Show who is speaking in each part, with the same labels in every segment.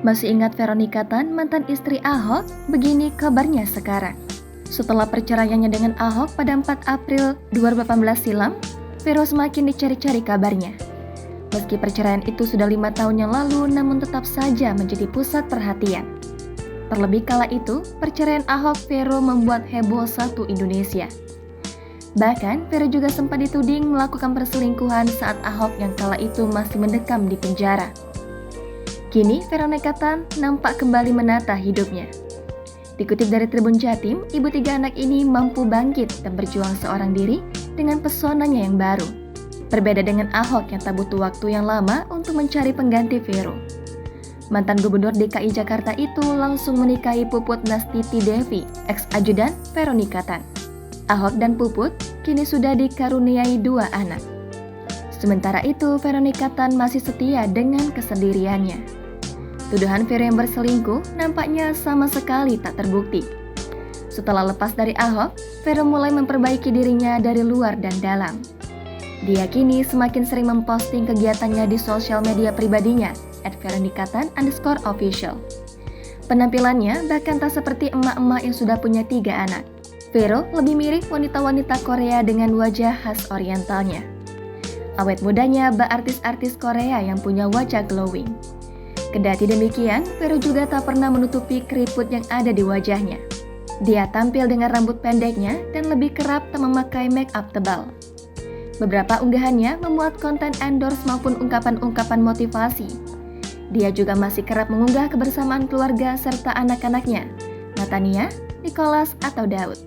Speaker 1: Masih ingat Veronica Tan, mantan istri Ahok? Begini kabarnya sekarang. Setelah perceraiannya dengan Ahok pada 4 April 2018 silam, Vero semakin dicari-cari kabarnya. Meski perceraian itu sudah 5 tahun yang lalu, namun tetap saja menjadi pusat perhatian. Terlebih kala itu, perceraian Ahok-Vero membuat heboh satu Indonesia. Bahkan, Vero juga sempat dituding melakukan perselingkuhan saat Ahok yang kala itu masih mendekam di penjara. Kini, Veronica Tan nampak kembali menata hidupnya. Dikutip dari Tribun Jatim, ibu 3 anak ini mampu bangkit dan berjuang seorang diri dengan pesonanya yang baru. Berbeda dengan Ahok yang tak butuh waktu yang lama untuk mencari pengganti Vero. Mantan Gubernur DKI Jakarta itu langsung menikahi Puput Nastiti Devi, ex-ajudan Veronica Tan. Ahok dan Puput kini sudah dikaruniai 2 anak. Sementara itu, Veronica Tan masih setia dengan kesendiriannya. Tuduhan Vero yang berselingkuh nampaknya sama sekali tak terbukti. Setelah lepas dari Ahok, Vero mulai memperbaiki dirinya dari luar dan dalam. Dia kini semakin sering memposting kegiatannya di sosial media pribadinya @veronicatan_official. Penampilannya bahkan tak seperti emak-emak yang sudah punya 3 anak. Vero lebih mirip wanita-wanita Korea dengan wajah khas orientalnya. Awet mudanya bak artis-artis Korea yang punya wajah glowing. Kendati demikian, Vero juga tak pernah menutupi keriput yang ada di wajahnya. Dia tampil dengan rambut pendeknya dan lebih kerap tak memakai make up tebal. Beberapa unggahannya memuat konten endorse maupun ungkapan-ungkapan motivasi. Dia juga masih kerap mengunggah kebersamaan keluarga serta anak-anaknya, Natania, Nicholas, atau Daud.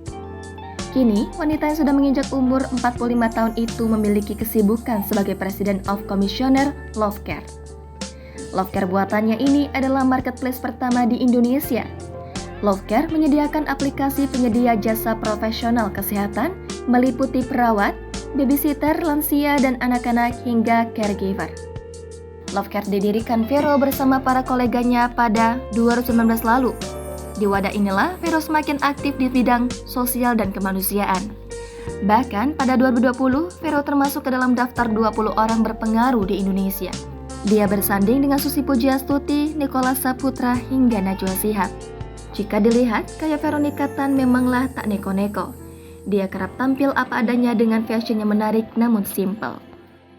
Speaker 1: Kini, wanita yang sudah menginjak umur 45 tahun itu memiliki kesibukan sebagai President of Commissioner Lovecare. Lovecare buatannya ini adalah marketplace pertama di Indonesia. Lovecare menyediakan aplikasi penyedia jasa profesional kesehatan meliputi perawat, babysitter, lansia, dan anak-anak hingga caregiver. Lovecare didirikan Vero bersama para koleganya pada 2019 lalu. Di wadah inilah Vero semakin aktif di bidang sosial dan kemanusiaan. Bahkan pada 2020, Vero termasuk ke dalam daftar 20 orang berpengaruh di Indonesia. Dia bersanding dengan Susi Pujiastuti, Nicholas Saputra, hingga Najwa Shihab. Jika dilihat, gaya Veronica Tan memanglah tak neko-neko. Dia kerap tampil apa adanya dengan fashion yang menarik namun simpel.